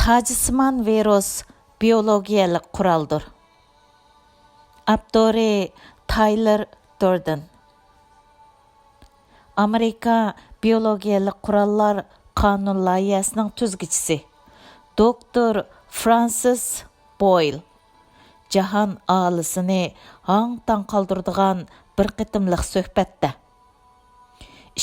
تاجىسىمان ۋىرۇس بىئولوگىيەلىك قۇرالدۇر. ئاپتورى تايلېر دۇردېن. ئامېرىكا بىئولوگىيەلىك قوراللار قانۇن لايىھەسىنىڭ تۈزگۈچىسى دوكتور فرانسىس بويل جاھان ئاھالىسىنى ھاڭ-تاڭ قالدۇرىدىغان bir قېتىملىق سۆھبەتتە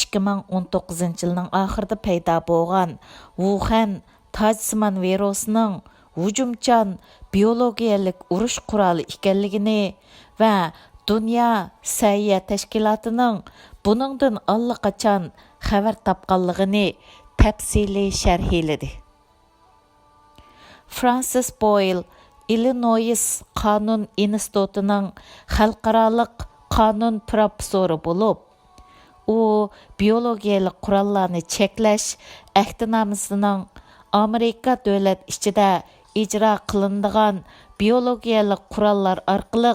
2019 yılının axırında payda bo'lgan Wuhan تاجىسىمان ۋىرۇسىنىڭ hujumchan biologiyalik urush quroli ekanligini va Dünya Səhiyyə Təşkilatının buningdan allaqachon xabar topganligini təfsili sharhladi. Francis Boyle Illinois Qanun İnstitutining xalqaroliq qonun professori bo'lib, u biologiyalik qurollarni cheklash ahdnomasining Amerika davlat ichida ijro qilinadigan biologiyalik qurollar orqali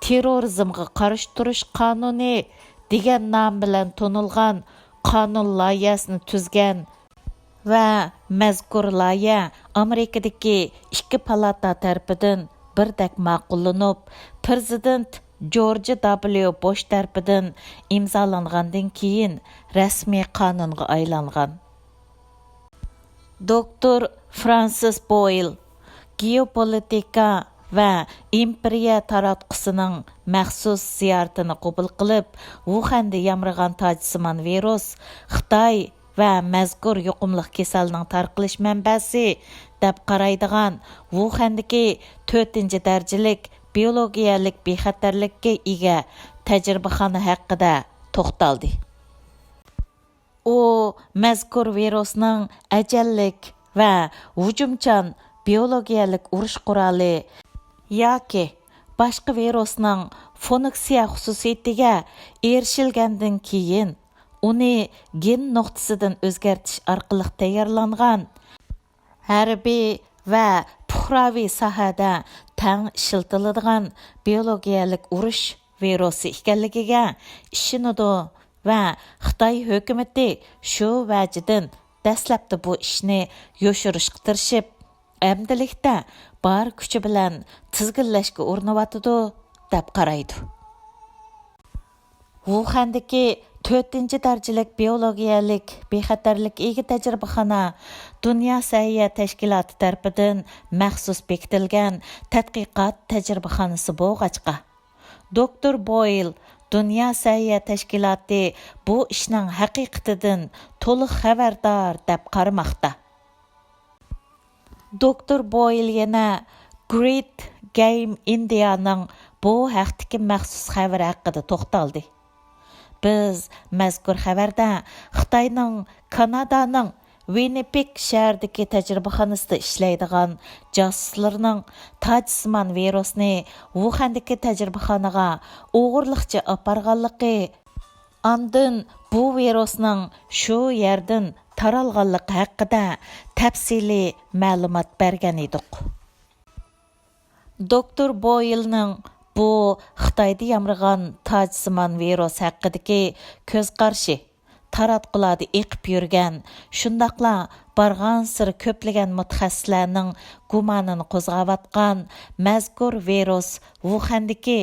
terrorizmga qarshi turish qonuni degan nom bilan tonilgan qonun loyihasini tuzgan va mazkur loyiha Amerikadagi ikki palata tarafidan birdak ma'qullanib, prezident George W. Bush tarafidan imzolangandan keyin rasmiy qonunga aylangan. Doktor Francis Boyle geopolitika va imperiya taratqusining maxsus ziyoratini qabul qilib, Wuhanda yamragan tاجىسىمان virus Xitoy va mazkur yuqumli kasalning tarqalish manbasi deb qaraydigan Wuhandagi 4-darajalik biologiyalik bexatarlikka ega tajribaxona haqida to'xtaldi. U mazkur virusning ajallik va hujumchan biologiyalik urush quroli yoki boshqa virusning funksiya xususiyatiga erishilgandan keyin uni gen nuqtasidan o'zgartish orqali tayyorlangan harbiy va puhraviy sohada tang ishlatiladigan biologiyalik urush virusi ekanligiga ishonadi va Xitoy hukumati shu vajidan dastlabda bu ishni yoshirishga tirishib, amdilikda bor kuchi bilan tizginlashga urinayotidi deb qaraydi. Wuhandagi 4-darajalik biologiyalik bexatarlik ega tajribaxona Dünya Səhiyyə Təşkilatı tarafidan maxsus bekitilgan tadqiqot tajribaxonasi bo'lg'achqa, Doktor Boyle Dünya Səhiyyə Təşkilatı bu ishning haqiqatidan to'liq xabardor deb qaramoqda. Doktor Boyle yana Great Game Indianing bu haqdagi maxsus xabar haqida to'xtaldi. Biz mazkur xabarda Xitoyning Kanadaning Winnipeg shahridagi tajribaxonasida ishlaydigan josuslarning tاجىسىمان virusni Wuhandagi tajribaxonaga o'g'irlikcha aparganligi, andin bu virusning shu yerdan taralganligi haqida tafsili ma'lumot bergan edik. Doktor Boylening bu Xitoyda yamragan tاجىسىمان virus haqidagi ko'z qarashi taratqularda eqib yurgan, shundaqla bargan siri ko'plagan mutaxassislarning gumonini qo'zg'ayotgan mazkur virus Wuhandagi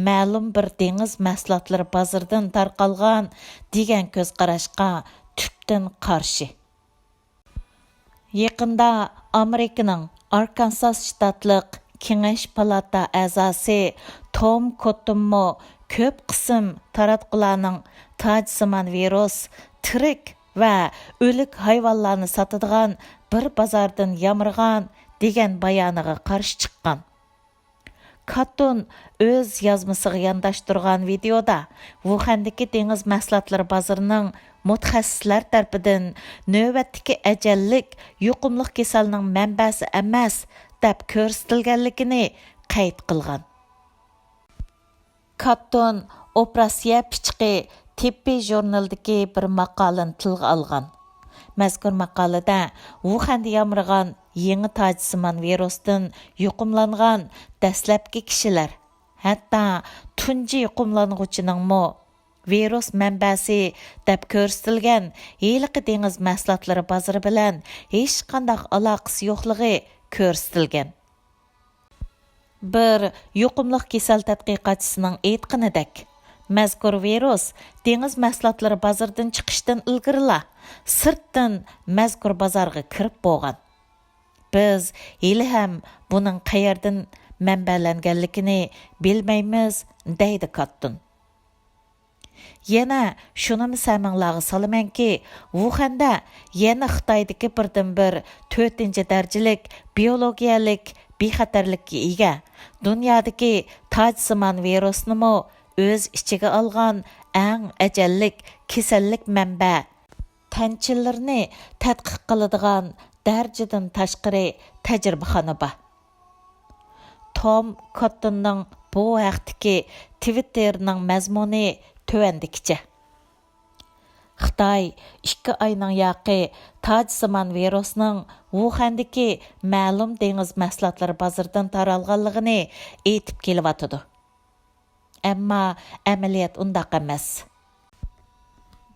ma'lum bir dengiz mahsulotlari bozoridan tarqalgan degan ko'z qarashga tubdan qarshi. Yaqinda Amerikaning Arkansas shtatlik Kengash palata a'zosi Tom Cottonmo ko'p qism taratqularning tاجىسىمان virus tirik va o'lik hayvonlarni sotadigan bir bozordan yamragan degan bayoniga qarshi chiqqan. Cotton o'z yozmasiga yondashtirgan videoda Wuhandagi dengiz mahsulotlari bozorining mutaxassislar tarafidan navbatdagi ajallik yuqumli kasalning manbasi emas deb ko'rsatilganligini qayd qilgan. Cotton operatsiya pichqi tibbiy jurnaldagi bir maqolani tilga olgan. Mazkur maqolada Wuhanda yamragan yangi tاجىسىمان virusdan yuqumlangan dastlabki kishilar, hatto tunji yuqumlanuvchining virus mənbəsi dəb körüstülgən heyliqi dengiz məhsulatları bazarı bilən heç qandaq alaqısı yoxlığı körüstülgən. Bir yuqumluq kesel tədqiqatçısının aytqanidək, мәзкур virus dengiz məhsulatları bazardan chiqishdan ilgirila sirtdan мәзкур bazarga kirib bo'lgan. Biz hali ham buning qayerdan mənbələnganligini bilmaymiz deydi Kattun. Yana şunu səminglarga salamanki, Wuhanda yana Xitoydagi birdan-bir 4-chi darajalik biologiyalik bexatarlikka ega dunyodagi tajisimon virusnimi o'z ichiga olgan eng ajallik kasallik manba tanchilarni tadqiq qiladigan darajadan tashqari tajribaxona bor. Tom Cottonning bu vaqtdagi Twitterning mazmuni tövəndikiçə. Xitay 2 ayның yaqı tajisimon virusning Wuhandagi ma'lum dengiz mahsulotlari bozoridan taralganligini aytib kelyapti. Ammo amaliyat undaq emas.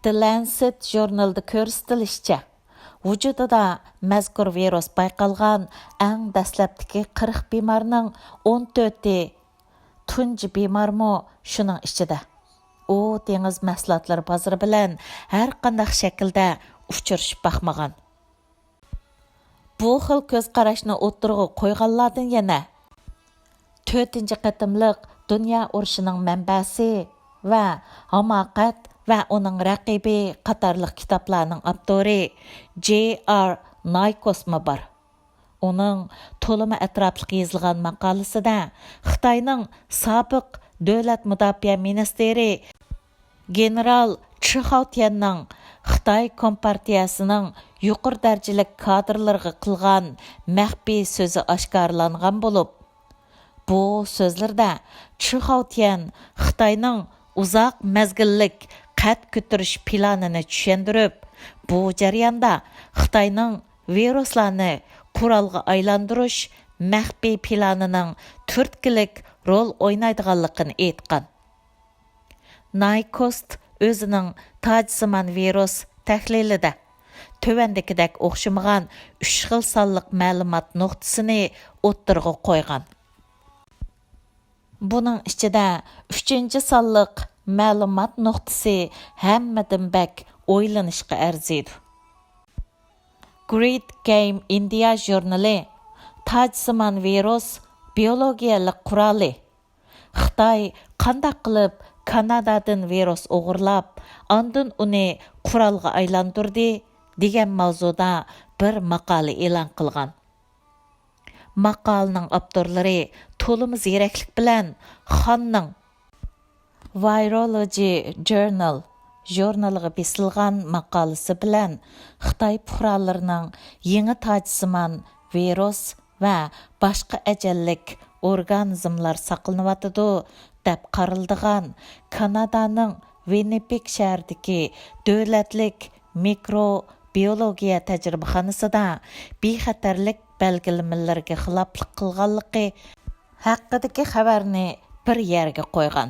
The Lancet jurnalida ko'rsatilishicha, vujudida mazkur virus bayqalgan eng dastlabdagi 40 bemorning 14 tunji bemormi shuning ichida. U dengiz mahsulotlari bozori bilan har qanday shaklda uchrashib baxmagan. Bu xil ko'z qarashni o'ttirg'i qo'yganlardan yana 4-chi qatimliq dunyo urushining manbasi va hamoqat va uning raqibi qatorliq kitoblarning avtori J.R. Naykosmi bor. Uning to'limi atrofli yozilgan maqolasida Xitoyning sobiq davlat mudofaa ministri general Chixaotianning Xitoy kompartiyasining yuqori darajalik kadrlarga qilgan maxfiy so'zi oshkorlangan bo'lib, bu so'zlarda Chixaotian Xitoyning uzoq mazgillik qad ko'tarish planini tushuntirib, bu jarayonda Xitoyning viruslarni qurolga aylantirish maxfiy planining turtkilik rol o'ynaydiganligini aytgan. Nykost o'zining tajisimon virus tahlilida tövəndikidək o'xshamagan 3 xil sonliq ma'lumot nuqtasini o'ttirg'i qo'ygan. Buning ichida 3-chi sonliq ma'lumot nuqtasi hammadan bak o'ylanishga arziydi. Great Game India jurnali tajisimon virus biologiyalik quroli Xitoy qanday qilib Kanadadan virus o'g'irlab, ondan uni qurolga aylantirdi degan mavzuda bir maqola e'lon qilgan. Maqolaning avtorlari to'limi ziyraklik bilan Xonning Virology Journal jurnaliga besilgan maqolasi bilan Xitoy fuqarolarining yangi tajisimon virus va boshqa ajallik organizmlar saqlanayotidi deb qaraldigan Kanadaning Winnipeg shahridagi davlatlik mikrobiologiya tajribaxonasida bexatarlik belgilamalariga xiloflik qilganligi haqidagi xabarni bir yerga qo'ygan.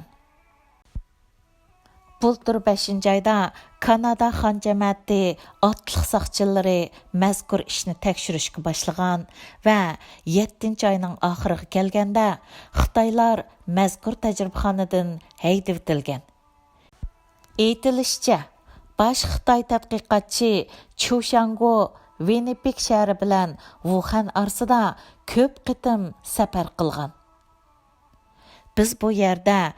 Bultur 5-ayda Kanada xon jamiyati otliq saqchilari mazkur ishni tekshirishga boshlagan va 7-ayning oxiriga kelganda Xitoylar mazkur tajribaxonadan haydab etilgan. Aytilishicha, bosh Xitoy tadqiqotchi Chu Shango Winnipeg shahri bilan Wuhan orasida ko'p qitim safar qilgan. Biz bu yerda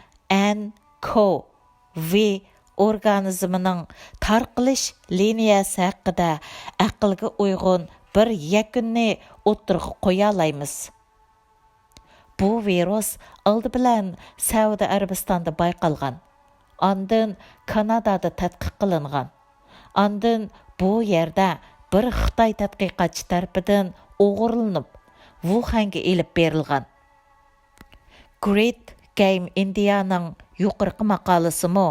V organizmining tarqalish liniyasi haqida aqlga uyg'un bir yakunni o'ttirg'i qo'ya olamiz. Bu virus oldi bilan Saudiya Arabistonda bayqalgan. Ondan Kanadada tadqiq qilingan. Ondan bu yerda bir Xitoy tadqiqotchi tarafidan o'g'irlanib, Wuhanga elib berilgan. Great Game Indianing yuqorqi maqolasimi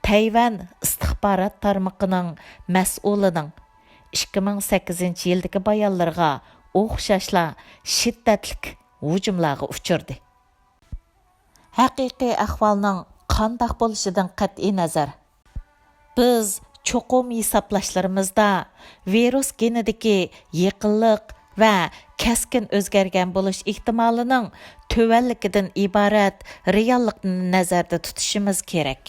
Tayvan istixborot tarmoqining mas'ulining 2008-yildagi bayonlarga o'xshashla shiddatli hujumlarga uchirdi. Haqiqiy ahvolning qandaq bo'lishidan qat'iy nazar. Biz cho'qim hisoblashlarımızda virus genidagi yaqinlik va keskin o'zgargan bo'lish ehtimolining tövənlikidan iborat reallikni nazarda tutishimiz kerak.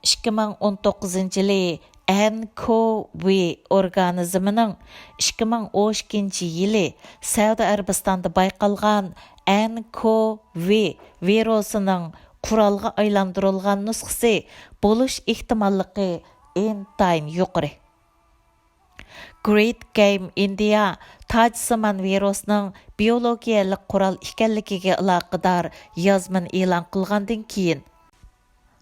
2019-yili nCoV organizmining 2012-yili Saudiya Arabistonida bayqalgan nCoV virusining qurolga aylantirilgan nusxasi bo'lish ehtimolligi intayin yuqori. Great Game India Tajissiman virusning biologiyalik qural ekanligiga aloqador yozmani e'lon qilgandan keyin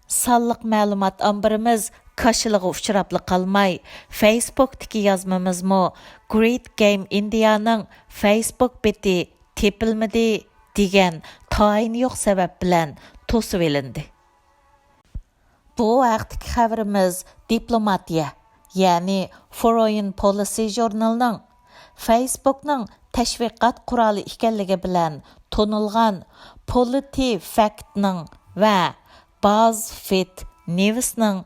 sonliq ma'lumot omborimiz kashiliga uchrabli qolmay, Facebook'dagi yozmamizmo Great Game Indianing Facebook beti tepilmadi degan tayin yo'q sabab bilan to'sib elindi. Bu vaqtdagi xabarimiz Diplomatiya, ya'ni Foreign Policy jurnalining Facebook'ning tashviqot quroli ekanligi bilan tonilgan PolitiFact'ning va BuzzFeed News'ning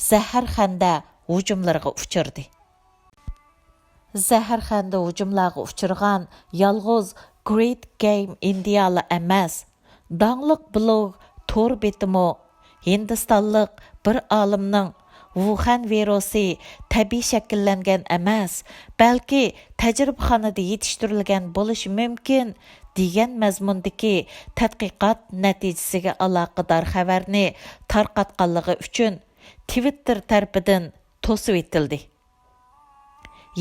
zaharxanda hujumlariga uchirdi. Zaharxanda hujumlarga uchirgan yolg'iz Great Game India'lı emas, dаңlıq blog tor betimo Hindistonlik bir olimning Wuhan virusi tabiiy shakllangan emas, balki tajribaxonada yetishtirilgan bo'lishi mumkin degan mazmundagi tadqiqot natijasiga aloqador xabarni tarqatganligi uchun Twitter tarafidan to'sib etildi.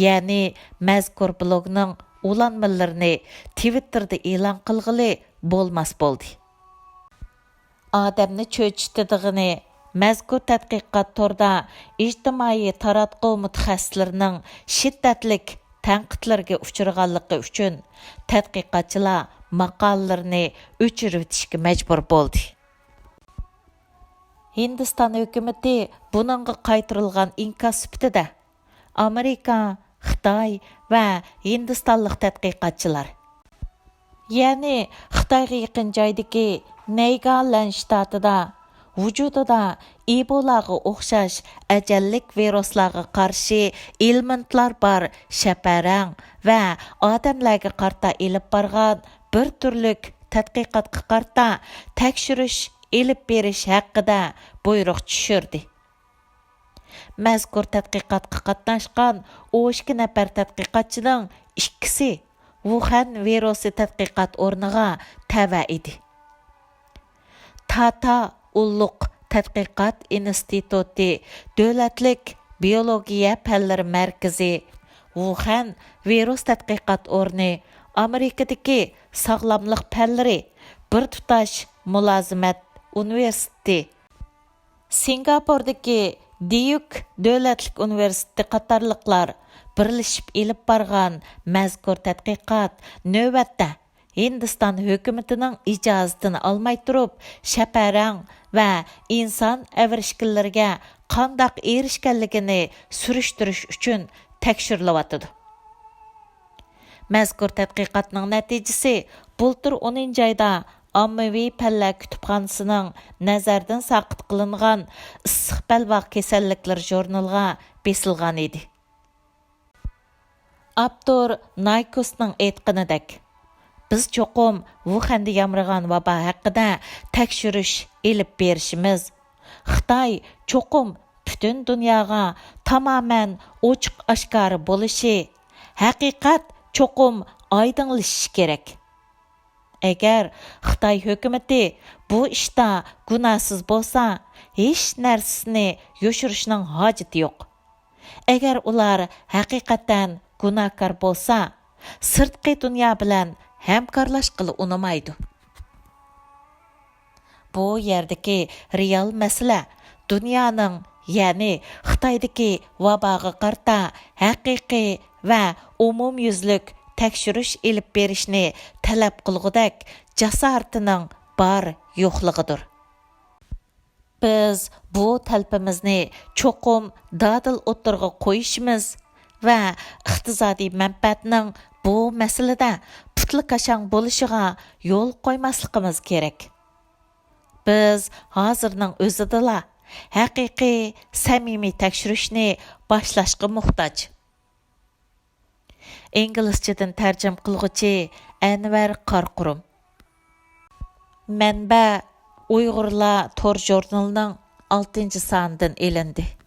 Ya'ni mazkur blogning ulanmalarni Twitterda e'lon qilg'ili bo'lmas bo'ldi. Odamni cho'chitadiğini mazkur tadqiqot torda ijtimoiy taratquv mutaxassislarining shiddatlik tanqidlarga uchraganligi uchun tadqiqotchilar maqolalarni o'chirib o'tishga majbur bo'ldi. Hindiston hukumati buningga qaytarilgan inkos sifatida Amerika, Xitoy va Hindistonlik tadqiqotchilar, ya'ni Xitoyga yaqin joydagi Nagaland shtatida vujudida Ebolaga o'xshash ajallik viruslarga qarshi elementlar bor shaparang va odamlarga qarta elib borgan bir turlik tadqiqotga qarta tekshirish elib berish haqida buyruq tushirdi. Mazkur tadqiqotga qatnashgan 12 nafar tadqiqotchining ikkisi Wuhan virusi tadqiqot o'rniga tava edi. Tata Ulluq Tadqiqot instituti Davlatlik biologiya fanlari markazi Wuhan virus tadqiqot o'rni Amerikadagi sog'lomlik fanlari bir tutash mulozimat universiteti, Singapurdagi Duke davlatlik universiteti qatorliqlar birlashib elib borgan mazkur tadqiqot navbatda Hindiston hukumatining ijozatini olmay turib, shaparang va inson avrishkinlarga qandoq erishganligini surishtirish uchun tekshirilyotdi. Mazkur tadqiqotning natijasi bultur 10 oyda ommaviy fanlar kutubxonasining nazardan saqit qilingan issiq balvoq kasalliklar jurnaliga besilgan edi. Aptor Naykosning aytganidek, biz cho'qim Wuhanda yamragan vabo haqida tekshirish elib berishimiz, Xitoy cho'qim butun dunyoga tamoman ochiq oshkora bo'lishi, haqiqat cho'qim oydinlashishi kerak. Agar Xitoy hukumati bu ishda gunohsiz bo'lsa, hech narsani yoshirishning hojati yo'q. Agar ular haqiqatan gunohkor bo'lsa, sirtqi dunyo bilan hamkorlashqili unamaydi. Bu yerdagi real masala dunyoning, ya'ni Xitoydagi vaboga qarta haqiqiy va umumyuzlik tekshirish elib berishni talab qilgudak jasoratining bor yo'qligidir. Biz bu talpimizni cho'qim dadil o'tirg'a qo'yishimiz va iqtisodiy manfaatning bu masalada putli qashang bo'lishiga yo'l qo'ymasligimiz kerak. Biz hazırның özüdüla haqiqiy, samimiy tekshirishni boshlashga muhtoj. İnglizceden tərcüm qılğıcı ئەنۋەر قاراقۇرۇم. Mənbə Uyğurlar tor jurnalining 6 sonidan elindi.